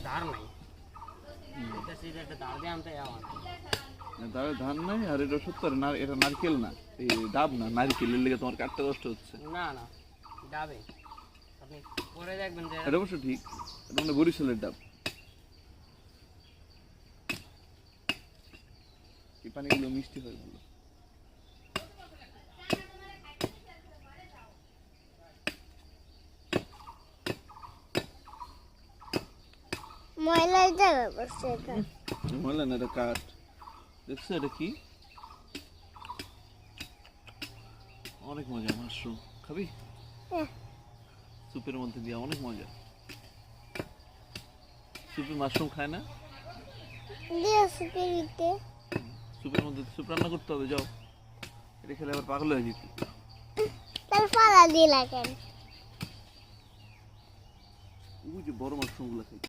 ধার নাই এটা সিধা একটা ধার দিয়ে আনতে যাওয়া তাহলে ধান নাই আর এটা সত্তর না, এটা নারকেল না, এই ডাব না, নারকেলের লেগে তোমার কাটতে কষ্ট হচ্ছে। না না ডাবে আপনি পরে দেখবেন যে এটা অবশ্য ঠিক, এটা মানে বরিশালের ডাব। এই পানিগুলো মিষ্টি হয় ভালো। ময়লার জায়গা বসছে এটা। ময়লা না, এটা কাঠ। দেখছো এটা কি? অনেক মজা। মাশরুম খাবি? স্যুপের মধ্যে দিয়া অনেক মজা। স্যুপে মাশরুম খায় না? দিয়ে সুপে দিতে স্যুপের মধ্যে স্যুপ রান্না করতে হবে, যাও। এটা খেলে আবার পাগল হয়ে যেত। তার ফালা দিয়ে লাগেন। ওই যে বড় মাশরুম গুলো খাই।